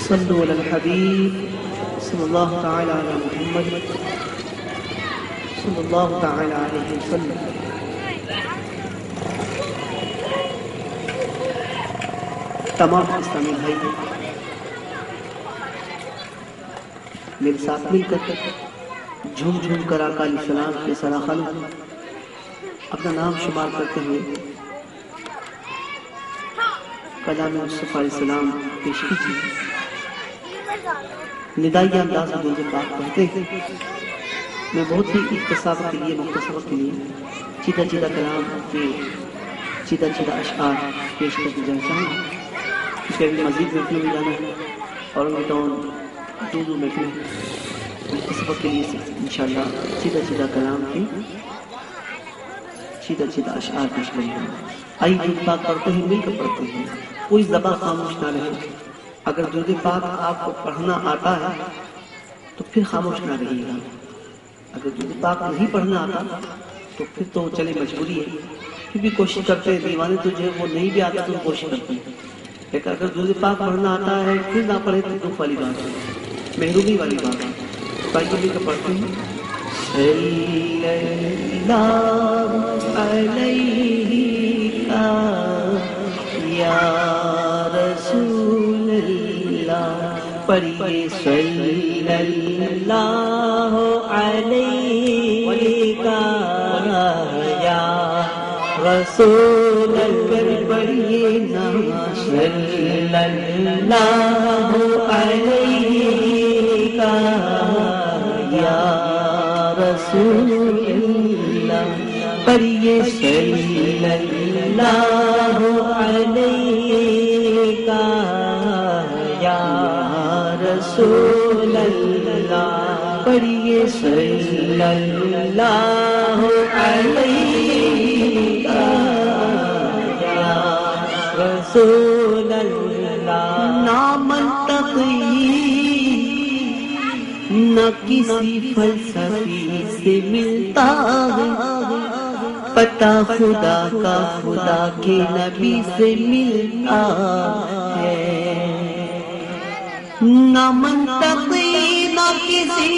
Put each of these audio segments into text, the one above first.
صلوا علی الحبیب صلی اللہ تعالی علی محمد صلی اللہ تعالی علیہ وسلم۔ تمام اسلامی بھائی میرے ساتھ مل کر جھوم جھوم کر آقا علیہ السلام کے سراخل اپنا نام شمار کرتے ہوئے کلام مصطفیٰ علیہ السلام پیش کیجیے۔ ندائی انداز میں درود پاک پڑھتے ہیں۔ میں بہت ہی اختصار کے لیے مختصر کے لیے چیدہ چیدہ کلام کے چیدہ چیدہ اشعار پیش کرتے جانا چاہوں گا، کیونکہ ابھی مزید محفلوں میں جانا ہے اور ان ٹاؤن دو محفلیں مختصر کے لیے انشاءاللہ چیدہ چیدہ کلام کے چیدہ چیدہ اشعار پیش کریں گے۔ آئیے درود پاک پڑھتے ہیں، مل کر پڑھتے ہیں، کوئی زبان خاموش نہ رہے۔ اگر درود پاک آپ کو پڑھنا آتا ہے تو پھر خاموش نہ رہیے گا، اگر درود پاک نہیں پڑھنا آتا تو پھر تو چلے مجبوری ہے، پھر بھی کوشش کرتے ہیں۔ دیوانے تو جو ہے وہ نہیں بھی آتا تو کوشش کرتے ہیں، لیکن اگر درود پاک پڑھنا آتا ہے پھر نہ پڑھے تو دکھ والی بات ہے، محرومی والی بات ہے۔ بھائی مل کر پڑھتے ہیں۔ صلی اللہ علیہ یا رسول اللہ، پڑھیے صلی اللہ علیہ یا رسول اللہ، پڑھیے نا صلی اللہ علیہ یا رسول اللہ، پڑھیے صلی اللہ علیہ یا رسول اللہ، پڑھیے صلی اللہ علیہ یا رسول اللہ۔ نام تقی نہ کسی فلسفی سے ملتا ہے، پتہ خدا کا خدا کے نبی سے ملتا ہے۔ نہ منطقی نہ کسی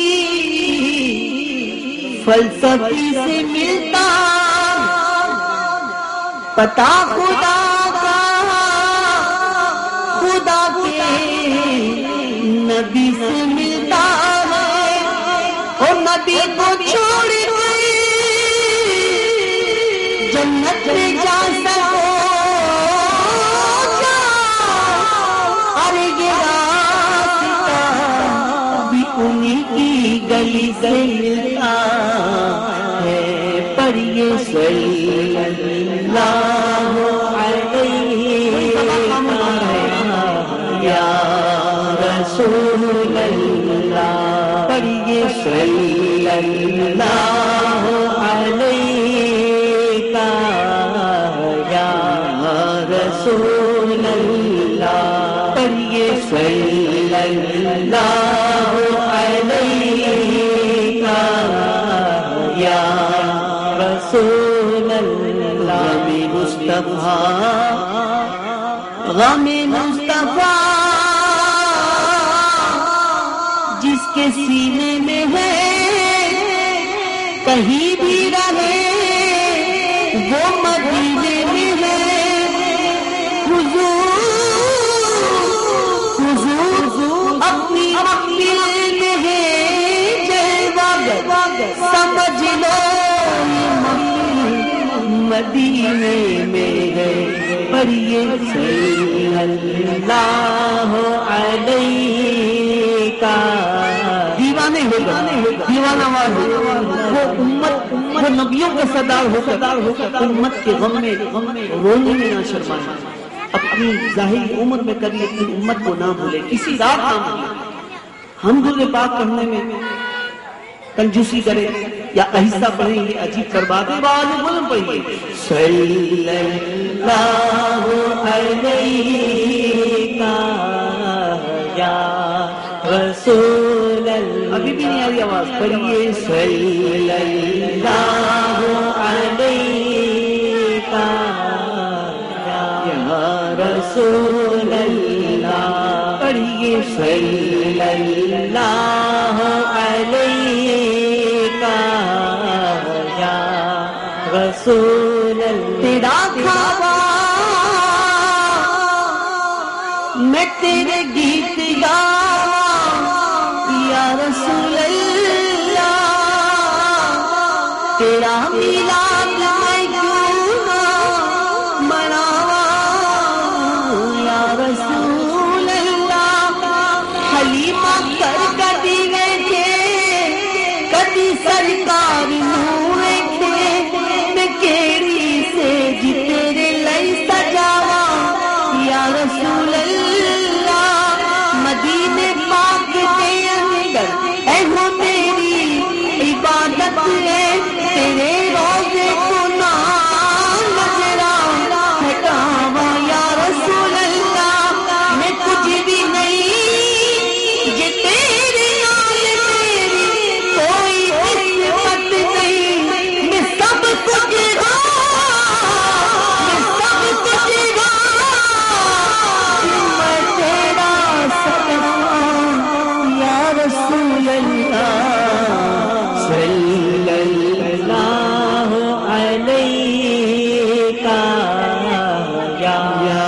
فلسفی سے ملتا، پتہ خدا کا خدا کے نبی سے ملتا ہے۔ اور نبی کو چھوڑ جنت میں جا سکو ارے یہ راستہ بھی انہی کی گلی سے ملتا ہے، پڑھیے صلی اللہ علیہ یا رسول اللہ، پڑھیے صلی اللہ علیہ رسول اللہ، پڑھیے صلی اللہ علیہ یا رسول اللہ۔ غم مصطفیٰ غم مصطفیٰ جس کے سینے میں ہے، کہیں بھی رہے وہ مدینے میں ہے۔ اپنی دل میں ہے جلوہ، سمجھ لو مدینے میں ہے، پڑھیے صلی اللہ علیہ دیوانے ہو گئے، دیوانہ وار وہ امت، وہ نبیوں کا سردار ہو کر امت کے غم میں رونے میں نہ شرمائے، اپنی ظاہری عمر میں کبھی اپنی امت کو نہ بھولے، کسی رات نہ بھولے۔ ہم درود پاک پڑھنے میں کنجوسی کرے یا آہستہ پڑھیں یہ عجیب کر بات ہے، بات بلند پڑھیے صلی اللہ علیہ یا رسول اللہ۔ ابھی بھی نہیں آ رہی آواز، پڑھیے صلی اللہ علیہ یا رسول اللہ۔ پڑھیے صلی اللہ علیہ یا رسول اللہ. تیرا کھاوا میں تیرے گیت گاواں یا رسول اللہ. تیرا میلاد میں کیوں نہ مناواں یا رسول اللہ. حلیمہ کر کدی ویکھے کدی سرکار نوں ویکھے میں کیڑی سیج تیرے لئی سجاواں یا رسول اللہ. مدینے پاک کے اندر اے ہو میری عبادت ہے تیرے روزے کو نہ نظراں ہٹاواں یا رسول اللہ. میں کچھ بھی نہیں یہ تیرے نال میری کوئی نسبت نہیں. میں سب کچھ ہوں میں سب کچھ ہوں میں تیرا سلام یا رسول اللہ. صلی اللہ علیہ یا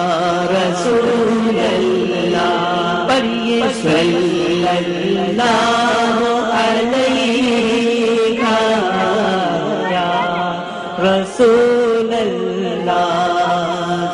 رسول اللہ. پڑھیے صلی اللہ علیہ یا رسول اللہ.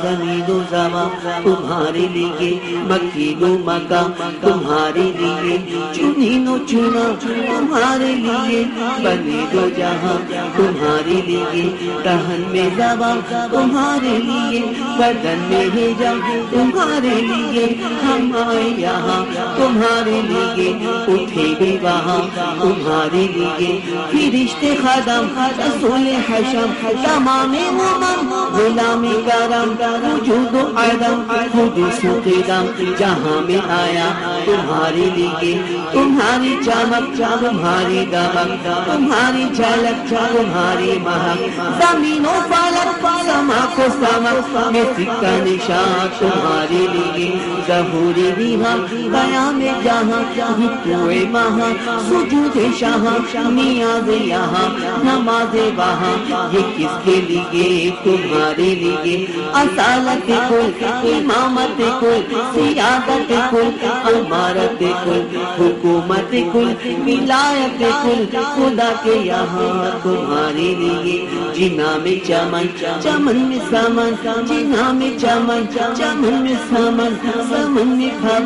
زمین و زمان تمہارے لیے مکین و مکہ تمہارے لیے چنین و چنا تمہارے لیے بنے دو جہاں تمہارے لیے. دہن میں زبان تمہارے لیے بدن میں حجاب تمہارے لیے. ہم آئے یہاں تمہارے لیے اٹھے بھی وہاں تمہارے لیے. فرشتے خدم رسول حشم تمام امم غلام کرم وجود و عدم حدوث و قدم جہاں میں آیا تمہارے لیے. تمہاری چمک تمہاری دمک تمہاری جھلک تمہاری مہک زمین و فلک سما کو سمک میں سکہ نشان تمہارے لیے. ظہور ریحاں قیام جہاں رکوع مہاں سجود شاہاں نیاز یہاں نماز وہاں. یہ کس کے لیے تمہارے لیے. اصالت کل امامت کل سیادت کل امارت کل حکومت کل ولایت کل خدا کے یہاں تمہارے لیے. جنا میں چمن چمن میں سمن جنا میں چمن چمن میں سمن سمن میں بھون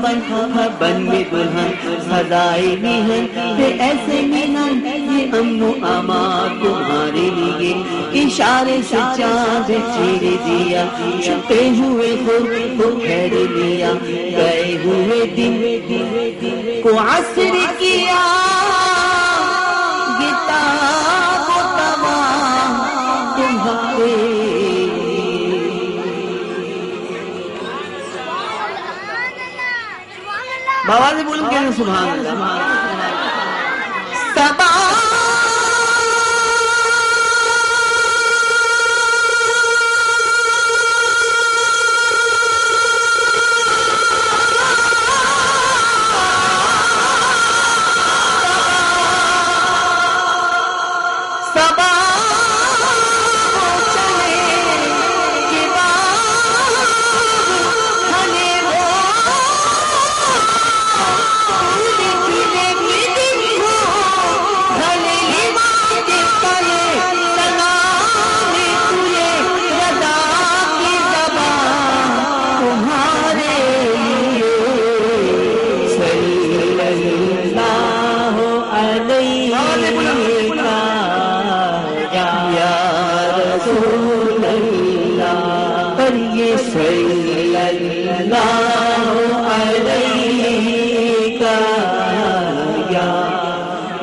بھون میں دلہن سزائے میہن ہے ایسے میہن. یہ امن و امان تمہارے لیے. اشارے سے چاند چیر دیا چھپے ہوئے خود کو پھیر لیا. گئے ہوئے دن کو عصر کیا کتاب و تمام تمہارے. بابا سے بولوں کہ سبحان اللہ. سبا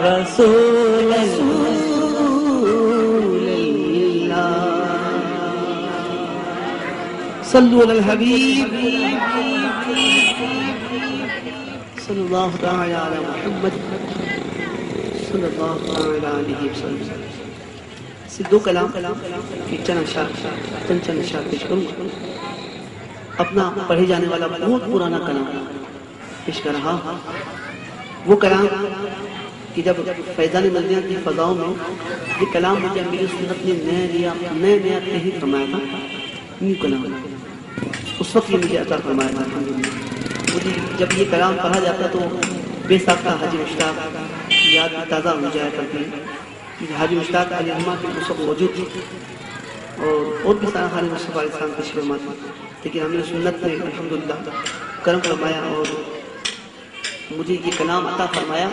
رسول اللہ صلو علی الحبیب صلی اللہ تعالی علی محمد صلی اللہ تعالی علیہ وسلم. دو کلام کی چند اشعار پیش کروں. اپنا پڑھے جانے والا بہت پرانا کلام پیش کر رہا ہوں وہ کلام کہ جب فیضان مدینہ کی فضاؤں میں یہ کلام مجھے میری سنت نے نیا تحریر فرمایا تھا، نیو کلام اس وقت یہ مجھے عطا فرمایا تھا الحمدللہ۔ مجھے جب یہ کلام پڑھا جاتا تو بے ساختہ حاجی مشتاق کی یاد تازہ ہو جایا کرتی ہے۔ حاجی مشتاق علیہ رحمہ اس وقت موجود تھی اور بھی سارا خان مصطفیٰ علیہ السلام تشریف فرما تھی، لیکن ہم نے سنت نے الحمدللہ کرم فرمایا اور مجھے یہ کلام عطا فرمایا،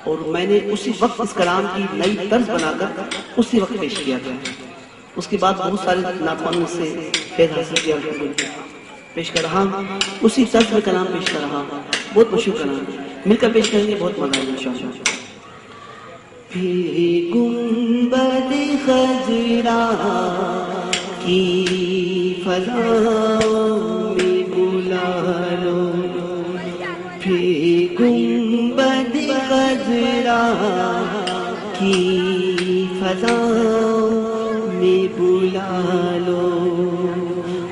اور میں نے اسی وقت اس کلام کی نئی طرز بنا کر اسی وقت پیش کیا تھا۔ اس کے بعد بہت سارے ناتوانوں سے فیض حاصل کیا، پیش کر رہا ہوں اسی طرز میں کلام پیش کر رہا ہوں، بہت مشہور کلام، مل کر پیش کریں گے، بہت مزہ آئے گا انشاءاللہ۔ پھر گنبد خضرا کی فضاؤں میں بلا لو، پھر گنبد خضرا کی فضاؤں میں بلا لو۔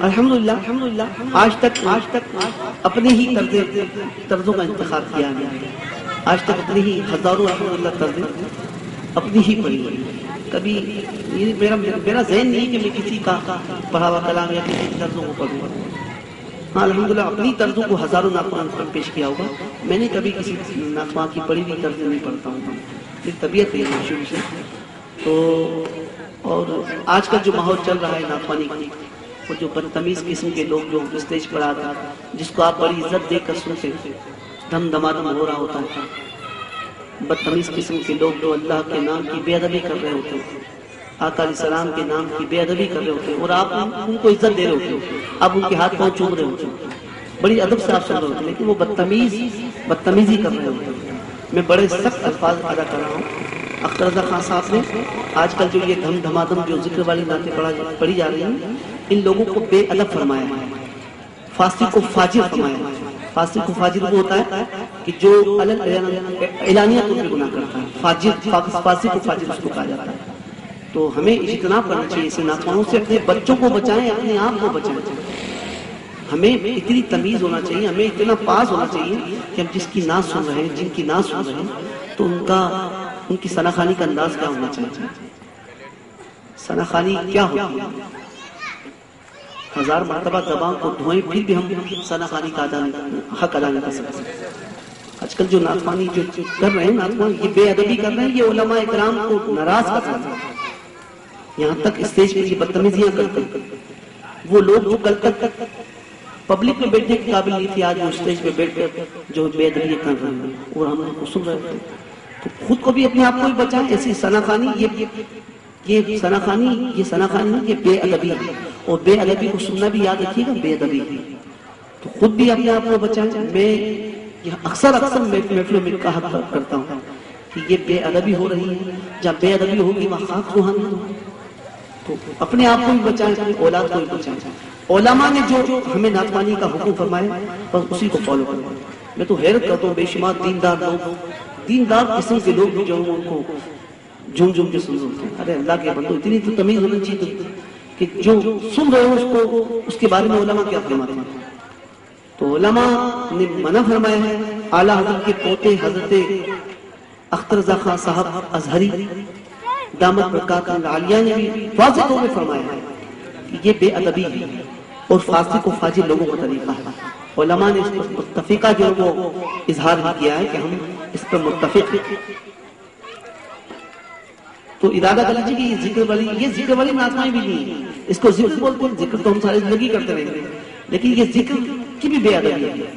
الحمدللہ آج تک اپنے ہی طرزوں کا انتخاب کیا گیا، آج تک اپنی ہی ہزاروں الحمدللہ طرزیں اپنی ہی پڑھی ہوئی، کبھی میرا ذہن نہیں کہ میں کسی کا پڑھا ہوا کلام یا کسی طرزوں کو پڑھوں۔ ہاں الحمدللہ اپنی طرزوں کو ہزاروں ناتوان پر پیش کیا ہوگا، میں نے کبھی کسی ناتوان کی پڑھی ہوئی طرزیں نہیں پڑھتا ہوں، میری طبیعت ہے شروع سے تو۔ اور آج کل جو ماحول چل رہا ہے ناتوانی کی، وہ جو بدتمیز قسم کے لوگ جو اسٹیج پر آتے ہیں، جس کو آپ بڑی عزت دے کر سنتے دم دمادم ہو رہا ہوتا ہے، بدتمیز قسم کے لوگ جو اللہ کے نام کی بے ادبی کر رہے ہوتے ہیں، آقا علیہ السلام کے نام کی بے ادبی کر رہے ہوتے ہیں، اور آپ ان کو عزت دے رہے ہوتے ہیں، آپ ان کے ہاتھ پاؤں چوم رہے ہوتے ہیں، بڑی ادب سے آپ سن رہے ہوتے ہیں، لیکن وہ بدتمیزی کر رہے ہوتے ہیں۔ میں بڑے سخت الفاظ ادا کر رہا ہوں۔ اختر رضا خان صاحب نے آج کل جو یہ دھم دھمادم جو ذکر والی نعتیں پڑھی جا رہی ہیں، ان لوگوں کو بے ادب فرمایا ہے، فاسق کو فاجر فرمایا ہے۔ فاسق کو فاجر وہ ہوتا ہے کہ جو اعلانیہ طور پہ گناہ کرتا ہے، فاسق کو فاجر اس کو کہا جاتا ہے۔ تو ہمیں اجتناب کرنا چاہیے اسے ناتوانوں سے، اپنے بچوں کو بچائیں، اپنے آپ کو بچائیں۔ ہمیں اتنی تمیز ہونا چاہیے، ہمیں اتنا پاس ہونا چاہیے کہ ہم جس کی نعت سن رہے ہیں، جن کی نعت سن رہے ہیں، تو ان کی ثناخوانی کا انداز کیا ہونا چاہیے۔ ثناخوانی کیا ہوتی ہے؟ ہزار مرتبہ زبان کو دھوئیں پھر بھی ہم ثناخوانی کا حق ادا نہیں کر سکتے۔ آج کل جو ناتوانی جو کر رہے ہیں، ناتوان یہ بے ادبی کر رہے ہیں، یہ علماء اکرام کو ناراض کر رہے ہیں، یہاں تک اسٹیج پہ یہ بدتمیزیاں کرتے ہیں۔ وہ لوگ جو کل تک پبلک میں بیٹھنے کے قابل نہیں تھی، آج وہ اسٹیج پہ بیٹھ کر جو بے ادبی کر رہے ہیں اور ہم ان کو سن رہے ہیں، تو خود کو بھی اپنے آپ کو بھی بچائیں۔ ایسی ثناخوانی یہ ثناخوانی یہ بے ادبی ہے، اور بے ادبی کو سننا بھی یاد رکھیے گا، بے ادبی ہے، تو خود بھی اپنے آپ کو بچائیں۔ میں اکثر محفلوں میں کہا کرتا ہوں کہ یہ بے ادبی ہو رہی ہے، جب بے ادبی ہوگی وہاں خاک سوہانی ہو، تو اپنے آپ کو بھی بچائیں، اپنی اولاد کو بھی بچائیں۔ علماء نے جو ہمیں ناتوانی کا حکم فرمایا بس اسی کو فالو کریں۔ میں تو حیرت کرتا ہوں، بے شمار دیندار قسم کے لوگ جو ان کو جھوم کے سن رہے ہیں۔ ارے اللہ کے بندو، اتنی تو تمیز ہونی چاہیے کہ جو سن رہے ہو اس کے بارے میں علماء کیا فرماتے ہیں۔ تو علماء نے منع فرمایا ہے۔ اعلیٰ حضرت کے پوتے حضرت اختر رضا خان صاحب ازہری دامت برکات العالیہ نے بھی واضح طور پہ فرمایا ہے کہ یہ بے ادبی ہے اور فاسق و فاجر لوگوں کا طریقہ ہے۔ علماء نے اس پر متفقہ جو وہ اظہار بھی کیا ہے کہ ہم اس پر متفق ہیں۔ تو ارادہ کر لیجیے کہ یہ ذکر والی ناتوانی بھی نہیں ہے، اس کو ذکر بولتے ہیں، ذکر تو ہم ساری زندگی کرتے رہیں گے، لیکن یہ ذکر کی بھی بے ادبی ہے۔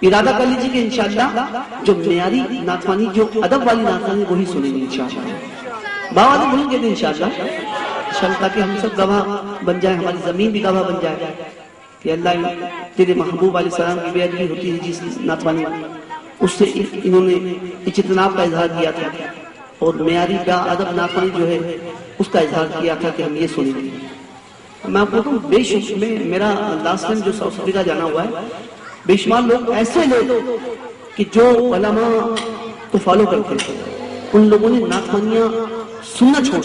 ارادہ کر لیجیے کہ انشاءاللہ جو معیاری ناتوانی، جو ادب والی ناتوانی وہی سنیں گے انشاءاللہ۔ بابا تو بھولیں گے انشاءاللہ، تاکہ ہم سب گواہ بن جائیں، ہماری زمین بھی گواہ بن جائے کہ اللہ تیرے محبوب علیہ السلام کی بے ادبی ہوتی ہے جس ناتوانی، اس سے انہوں نے اجتناب کا اظہار کیا تھا، اور معیاری با ادب ناتوانی جو ہے اس کا اظہار کیا تھا کہ ہم یہ سنیں گے۔ میں آپ کو کہوں، بے شک میں میرا لاسٹ ٹائم جو ساؤتھ افریقہ جانا ہوا ہے، بے شمار لوگ ایسے لوگ کہ جو علماء کو فالو کرتے ہیں، ان لوگوں نے ناتوانیاں سننا چھوڑ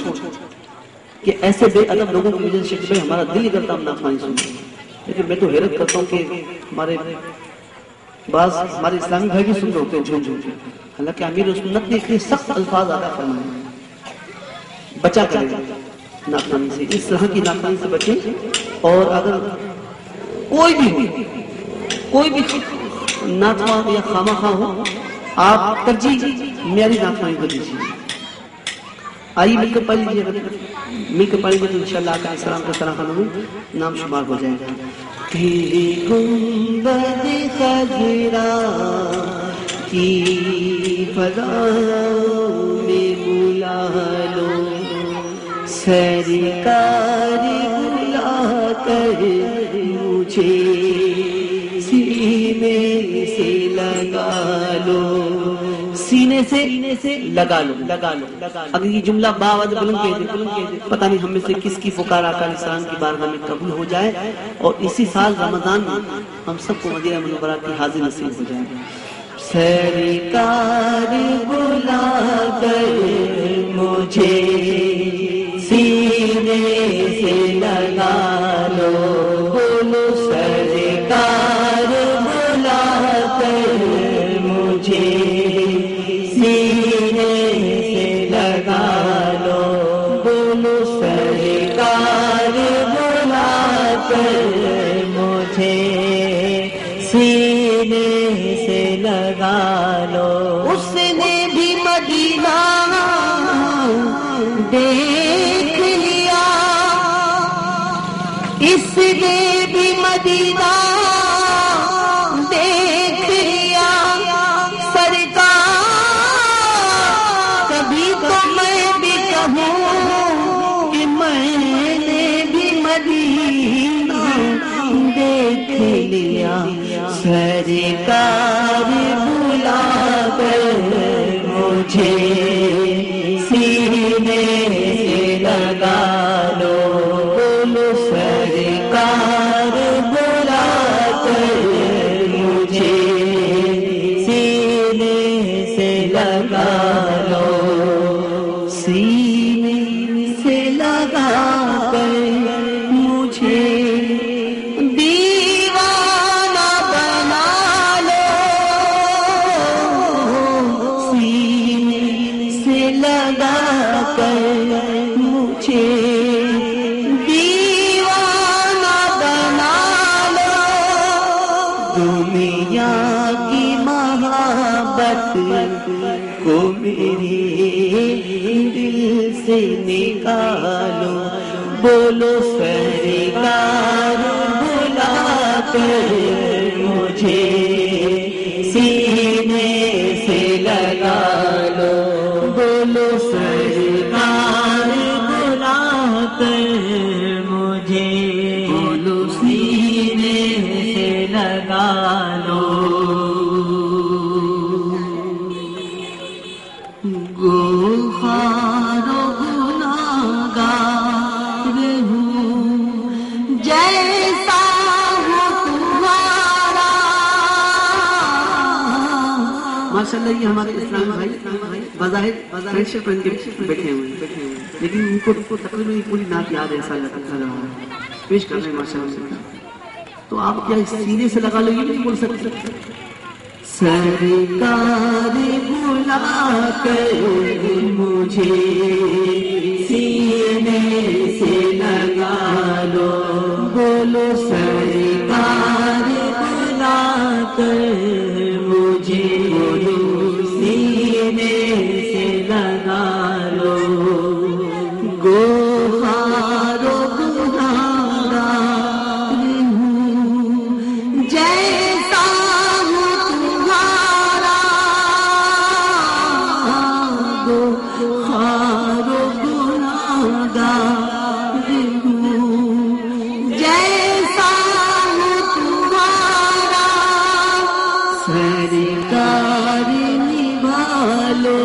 کہ ایسے بے ادب لوگوں کی وجہ سے ہمارا دل ہی کرتا ہم ناتوانی سنیں، لیکن میں تو حیرت کرتا ہوں کہ ہمارے بعض ہمارے اسلامی بھائی بھی سن رہے ہوتے ہیں جھوم جھوم، حالانکہ امیر سنت نے اتنے سخت الفاظ ادا فرمائے، بچا کریں ناخوانی سے، اس طرح کی ناخوانی سے بچیں۔ اور اگر کوئی بھی ناخواہ یا خامخواہ ہو، آپ ترجیح میری ناخوانی کو دیجیے۔ آئیے مل کر پڑھ لیجیے، اگر مل کر پڑھیں گے تو انشاءاللہ آقا علیہ السلام کے سراخانوں میں نام شمار ہو جائے گا۔ تیری گنبد خضرا کی فضاؤں میں بلا لو، سرکار بلا کر مجھے سینے سے لگا لو، سینے سے لگا لو۔ اگر یہ جملہ باوجود بلند کہہ دے، پتہ نہیں ہم میں سے کس کی پکار آقا علیہ السلام کی بارگاہ میں قبول ہو جائے، اور اسی سال رمضان میں ہم سب کو مدینہ منورہ کی حاضر نصیب ہو جائے۔ سرکار بلا کر مجھے سینے سے لگا لو، بولو سرکار بلا کر مجھے سینے سے لگا لو، بولو سرکار بلا کر مجھے سینے سے لگا لو۔ اس نے بھی مدینہ دیکھ لیا، اس نے بھی مدینہ دیکھ لیا، سرکار کبھی تو میں بھی کہوں کہ میں نے بھی مدینہ دیکھ لیا، سرکار بلا کر مجھے سینے سے لگا لو، بولو سرکار بلا کر مجھے سینے سے لگا لو، سینے سے لگا کر مجھے دیوانہ بنا لو، سینے سے لگا کر مجھے دیوانہ بنا لو، دنیا کی محبت کو میرے دل سے نکالو، بولو سرکار بلا کر مجھے سینے سے لگا لو، بولو سرکار بلا کر مجھے، بولو سینے سے لگا لو، گوہار و گناہگار ہوں جیسا ہوں تمہارا۔ ماشاءاللہ یہ ہمارے اسلامی بھائی بظاہر فرینڈشپ پہن کے بیٹھے ہوئے ہیں، لیکن ان کو تقریباً پوری نعت یاد ہے، ایسا لگ رہا ہے، پیش کر رہے ہیں ماشاءاللہ۔ تو آپ کیا سینے سے لگا لو یہ نہیں بول سکتے؟ سرکار بلا کر مجھے سینے سے لگا لو، بولو سرکار بلا کر مجھے سینے سے لگا لو، گوہار و گناہگار ہوں جیسا گوہار و گناہگار ہوں جیسا ہوں تمہارا، سرکار نبھا لو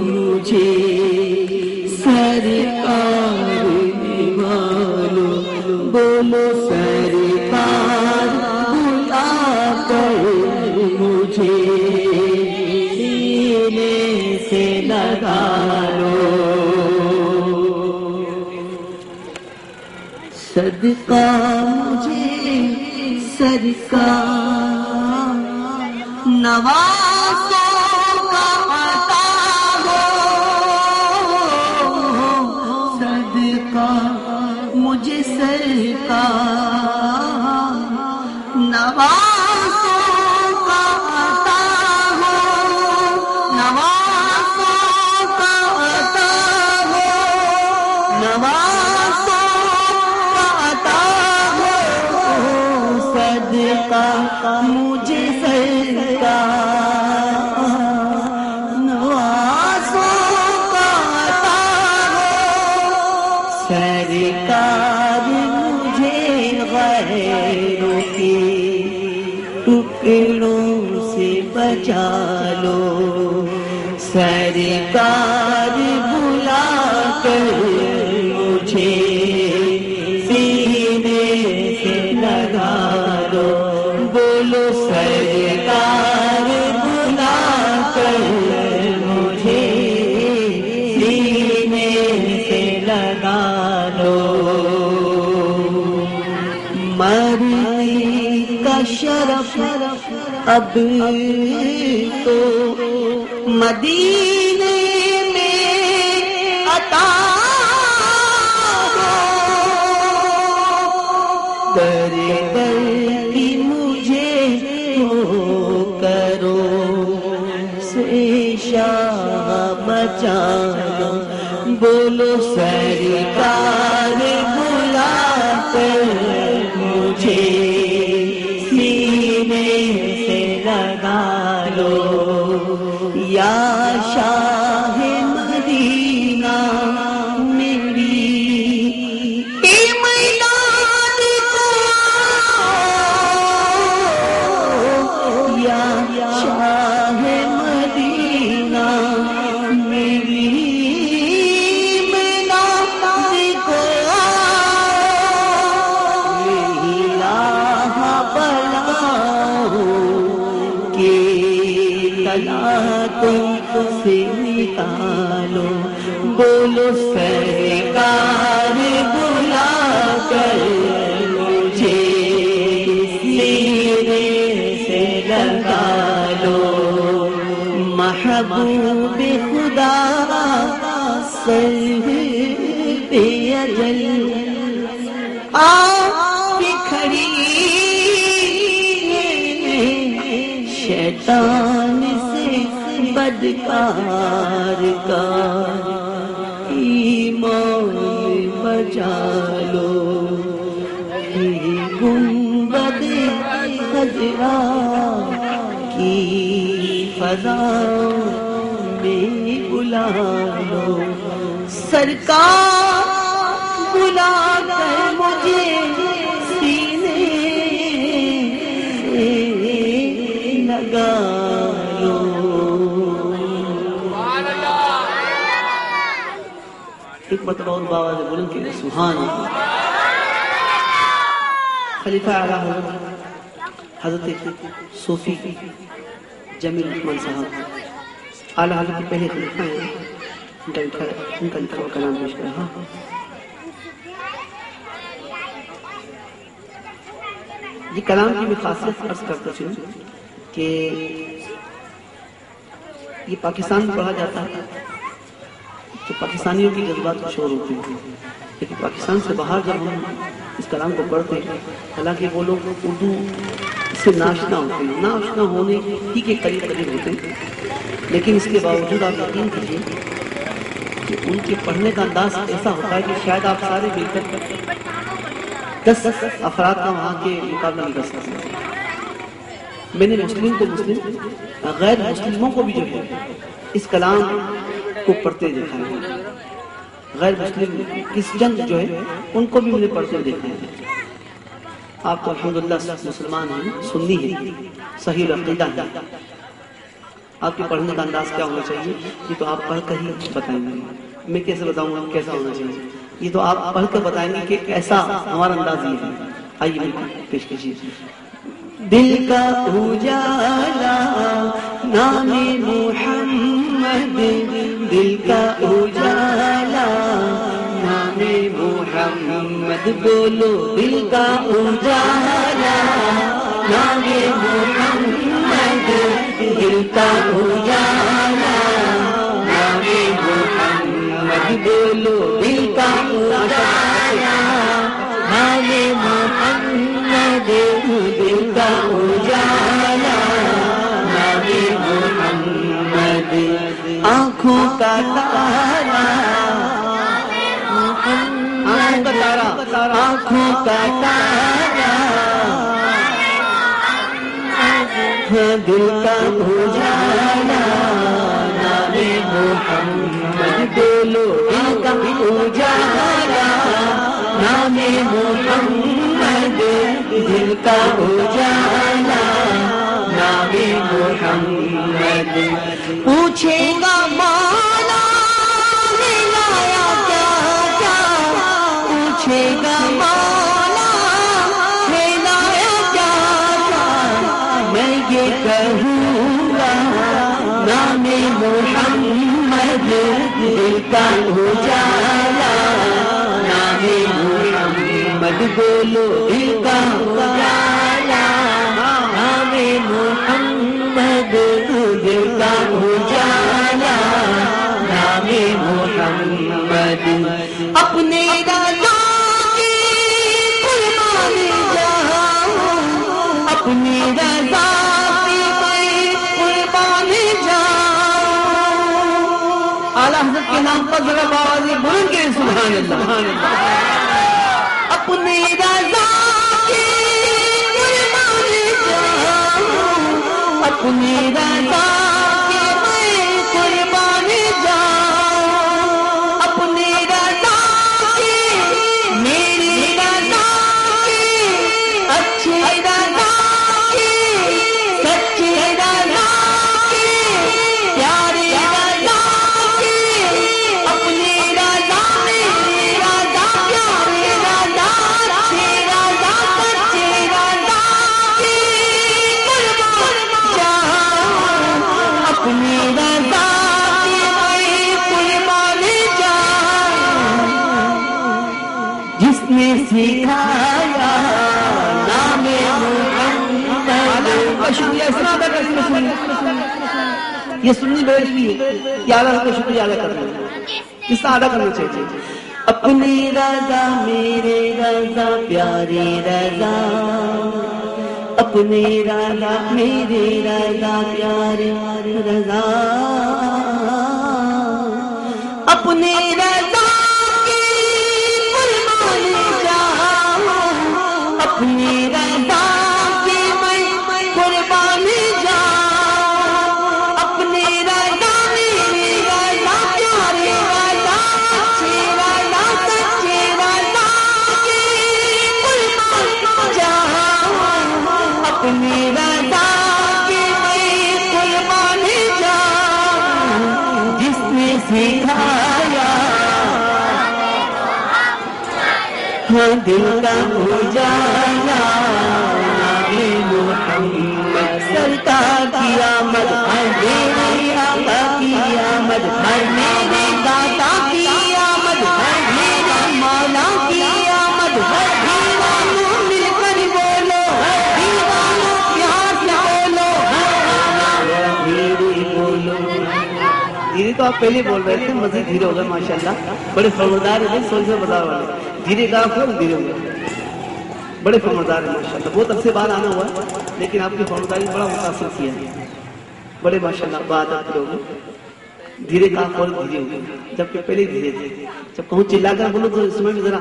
مجھے، سرکار نبھا لو، بولو سرکار بلا کر مجھے سینے سے لگا لو، صدقہ مجھے سرکار نوازوں کا عطا ہو صدقہ مجھے سرکار نوازوں کا عطا ہو نوازوں کا عطا ہو نوازوں کا عطا ہو صدقہ مجھے سرکار نوازوں کا عطا ہو سرکار مجھے غیروں کے ٹکڑوں سے بچا لو سرکار بلا کر مجھے سینے سے لگا لو بولو سرکار بلا کر مجھے سینے سے لگا لو مرنے کا شرف اب تو مدینے میں عطا ہو در در کی مجھے ہو کرو سے شاہ بچا لو بولو سرکار بلا کر مجھے سینے سے لگا لو یا شاہ مدینہ میری میدان کو یا شاہ مدینہ میری میدان کو میری راہ بلاؤ کہ تلا تم سے نکالو بولو سرکار بلا کر مجھے سینے سے لگا لو محبوب خدا سر پہ اجل آپ کھڑی شیطان سے بدکار کا ایمان بچا لو گنبد خضرا کی فضا میں بلا لو سرکار بلا کر مجھے سینے سے لگا لو ایک مرتبہ اور بابا نے بولن کے سبحان اللہ خلیفہ اعلیٰ حضرت صوفی جمیل رحمان صاحب اعلیٰ حضرت کے پہلے خلیفہ ہیں ان کا انتخاب کلام پیش کر رہا یہ کلام کی میں خاصیت عرض کرتا چلوں کہ یہ پاکستان میں پڑھا جاتا ہے تو پاکستانیوں کی جذبات شور ہوتے ہیں لیکن پاکستان سے باہر جب ہم اس کلام کو پڑھتے ہیں حالانکہ وہ لوگ اردو سے ناشنا ہوتے ہیں ناشنا ہونے ہی کے قریب ہوتے ہیں لیکن اس کے باوجود آپ یقین کیجیے کہ ان کے پڑھنے کا انداز ایسا ہوتا ہے کہ شاید آپ سارے مل کر 10 افراد کا وہاں کے مقابلہ نہیں کر سکتے میں نے مسلم کو مسلم غیر مسلموں کو بھی جو ہے اس کلام کو پڑھتے دیکھا ہے غیر مسلم کرسچن جو ہے ان کو بھی میں نے پڑھتے دیکھا ہے آپ تو الحمدللہ مسلمان ہیں سنی ہیں صحیح العقیدہ ہیں آپ کے پڑھنے کا انداز کیا ہونا چاہیے یہ تو آپ پڑھ کر ہی بتائیں گے میں کیسے بتاؤں گا کیسا ہونا چاہیے یہ تو آپ پڑھ کر بتائیں گے کہ کیسا ہمارا انداز یہ ہے آئیے پیش کیجیے دل کا اجالا نام محمد دل کا اجالا نام محمد بولو دل کا اجالا نام محمد آنکھوں کا تارا، آنکھوں کا تارا، دل کا اجالا، نام محمد بولو دل کا اجالا، نام محمد دل کا اجالا، نام محمد۔ پوچھے گا مولا ملایا کیا کیا، پوچھے گا مولا ملایا کیا کیا، میں یہ کہوں گا نام محمد دل کا اجالا، نام محمد بولو دل کا اجالا، نام محمد دل کا اجالا، نام محمد۔ اپنے رضا کی قربان جاؤں، اپنی رضا کی میں قربان جاؤں، اعلیٰ حضرت کے نام پر ذرا آواز بلند کے سبحان اللہ۔ اپنی رضا کی قربان جاؤں، اپنی رضا کی میں قربان جاؤں، اپنی رضا کی میری رضا کی اچھی رضا کی سچی رضا کی پیاری رضا کی، اپنی رضا میری رضا پیاری رضا اچھی رضا سچی رضا کی قربان جاؤں، اپنی رضا کی میں قربان جاؤں، جس نے سکھایا نام محمد۔ شکریہ اس میں یہ سننی بیٹھ بھی ہے، یہ اعلیٰ کا شکریہ ادا کرنا ہے، اس طرح ادا کرنا چاہیے۔ اپنی رضا میرے رضا پیاری رضا، اپنی رضا میرے رضا پیاری رضا، اپنی رضا کی قربان جاؤں، اپنی رضا کی میں قربان جاؤں، اپنی رضا میری رضا پیاری رضا اچھی رضا سچی رضا کی قربان جاؤں، اپنی رضا کی میں قربان جاؤں، جس نے سکھایا دل کا اجالا، نام محمد۔ سرکار کی آمد ہے میرے آقا کی آمد ہے، میرے داتا کی آمد ہے، میرے مولا کی آمد ہے، دیوانوں مل کر بولو، دیوانوں پیار سے بولو، دھیرے بولو۔ دھیرے تو آپ پہلے بول رہے تھے، مزید دھیرے ہوگا ماشاءاللہ، بڑے فرماندار ہیں، سوچ سے بتا والے، دھیرے کا پھر دھیرے ہوگا، بڑے فرماندار ہیں ماشاءاللہ، بہت عرصے بعد آنا ہوا ہے لیکن آپ کی فرمانداری بڑا متاثر کیا ہے، بڑے ماشاءاللہ بات آپ لوگ دھیرے کا پھر دھیرے ہوگا، جبکہ پہلے دھیرے تھے، جب کہوں چلا کر بولو تو اس میں ذرا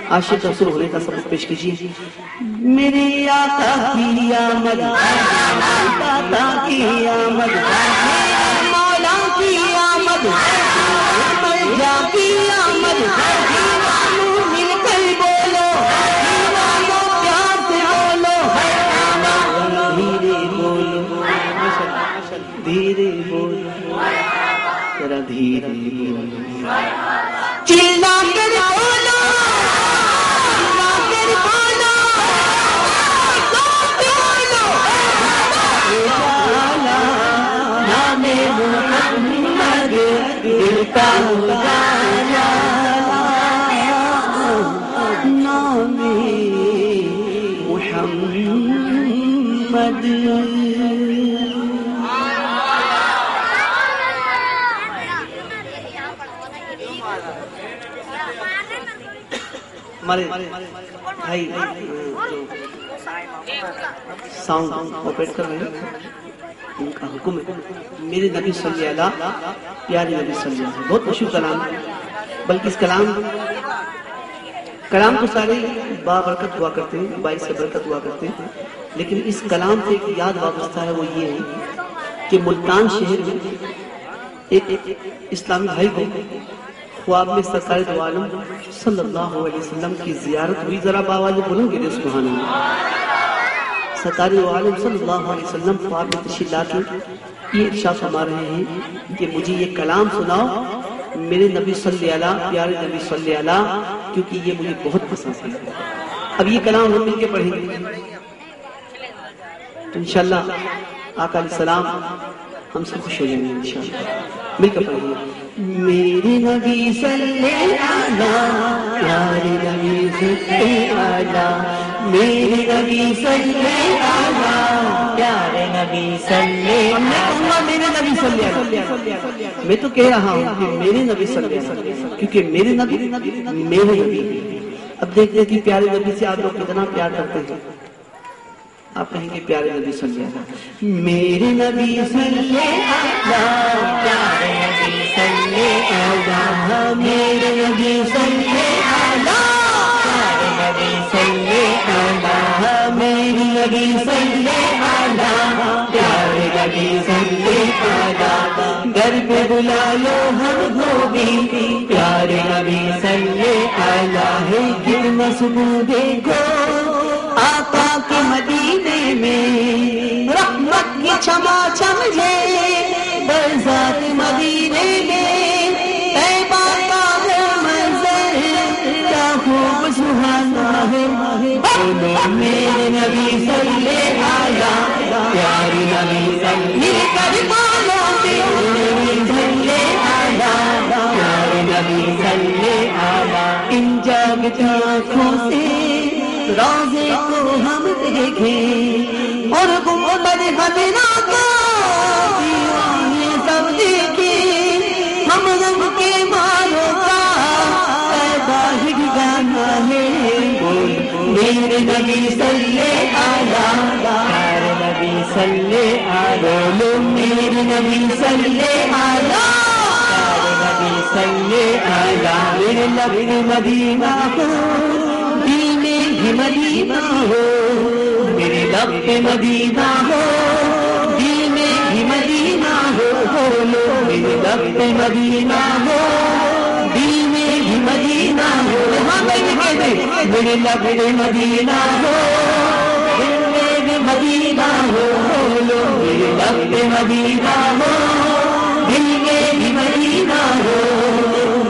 عاشق رسول ہونے کا سبق پیش کیجیے۔ میرے آقا کی آمد ہے، داتا کی آمد ہے، مولا کی آمد ہے، مرجا کی آمد ہے، دیوانوں مل کر بولو، دیوانوں پیار سے بولو، دھیرے بولو، دھیرے بولو، ذرا دھیرے بولو، چلا کر بولو، چلا کر بولو، اجالا، نام محمد دل کا اجالا، نام محمد۔ ہمارے بھائی جو ساؤنڈ آپریٹ کر رہے ہیں ان کا حکم ہے میرے نبی صلی اللہ پیارے نبی صلی اللہ. بہت مشہور کلام ہے، بلکہ اس کلام تو سارے بابرکت ہوا کرتے ہیں، باعث برکت ہوا کرتے ہیں، لیکن اس کلام سے ایک یاد وابستہ ہے، وہ یہ ہے کہ ملتان شہر میں ایک اسلامی بھائی کو خواب میں سرکار دو عالم صلی اللہ علیہ وسلم کی زیارت ہوئی. ذرا باواز بولیں گے سبحان اللہ. سرکار دو عالم صلی اللہ علیہ وسلم خواب میں تشریف لا کے یہ ارشاد فرما رہے ہیں کہ مجھے یہ کلام سناؤ میرے نبی صلی اللہ پیارے نبی صلی اللہ، کیونکہ یہ مجھے بہت پسند ہے. اب یہ کلام ہم مل کے پڑھیں گے تو انشاءاللہ آقا علیہ السلام ہم سے خوش ہو جائیں گے. انشاءاللہ مل کر پڑھیں گے. میرے نبی صلی اللہ پیارے نبی صلی اللہ، میرے نبی صلی اللہ پیارے نبی صلی اللہ، میرے نبی صلی اللہ. میں تو کہہ رہا ہوں کہ میرے نبی صلی اللہ، کیونکہ میرے نبی میرے نبی. اب دیکھتے ہیں کہ پیارے نبی سے آپ لوگ کتنا پیار کرتے ہیں. آپ کہیں گے پیارے نبی صلی اللہ علیہ وسلم، میرے نبی صلی اللہ پیارے نبی صلی اللہ، میرے نبی صلی اللہ پیارے نبی صلی اللہ، میرے نبی صلی اللہ پیارے نبی صلی اللہ. گھر پہ بلا لو ہم کو بھی پیارے نبی صلی اللہ ہے. گرنا صبح دیکھو آقا کے مدینے میں رحمت کی چھما چھم ہے، برزات مدینے میں طیبہ کا ہے منظر کیا خوب سہانا ہے. بولو میرے نبی صلی اللہ پیارے نبی صلی اللہ پیارے نبی صلی اللہ. ان جاگتی آنکھوں سے روزے کو ہم دیکھیں اور گنبد خزینہ کو دیوانے سب دیکھیں. ہم رنگ کے مالوں کا باہر گانا ہے. میرے نبی صلی اللہ پیارے نبی صلی اللہ، میرے نبی صلی اللہ پیارے نبی صلی اللہ. میرے نبی مدینہ کو مدینہ ہو، میرے لب پہ مدینہ ہو، دل میں بھی مدینہ ہو. بولو میرے لب پہ مدینہ ہو، دل میں بھی مدینہ ہو. میرے لب پہ مدینہ ہو، دل میں بھی مدینہ ہو. بولو میرے لب پہ مدینہ ہو، دل میں بھی مدینہ ہو.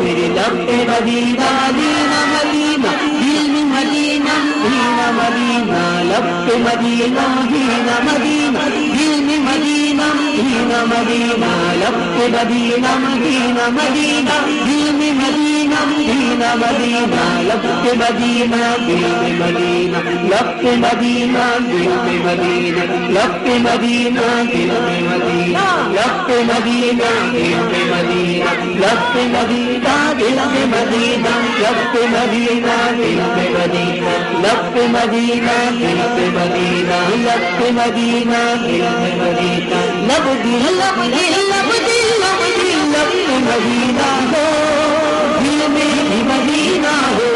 میرے لب پہ مدینہ دینا مدینہ دل میں مدینہ ہینا مدینہ، لب پہ مدینہ ہینا مدینہ دل میں مدینہ ہینا مدینہ، لب پہ مدینہ ہینا مدینہ دل میں مدینہ ہینا مدینہ، لب پہ مدینہ دل میں مدینہ، لب پہ مدینہ دل میں مدینہ، لب پہ مدینہ دل میں مدینہ، لب پہ مدینہ دل میں مدینہ، لب پہ مدینہ دل میں مدینہ، لب پہ مدینہ دل میں مدینہ، لب پہ مدینہ دل پہ مدینہ، لب پہ مدینہ دل میں مدینہ. لب دل لب دل لب دل لب دل لب پہ مدینہ ہو، دل میں بھی مدینہ ہو.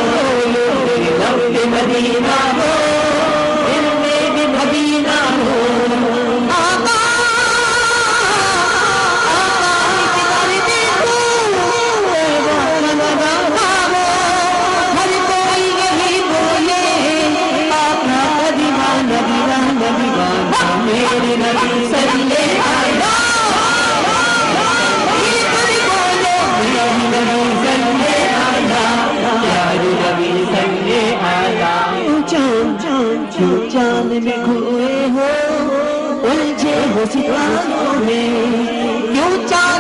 لب پہ مدینہ ہو، دل میں بھی مدینہ ہو. میرے نبی صلی اللہ پیارے نبی صلی اللہ. چاند میں کھوئے ہو الجھے ہو ستاروں میں، کیوں چاند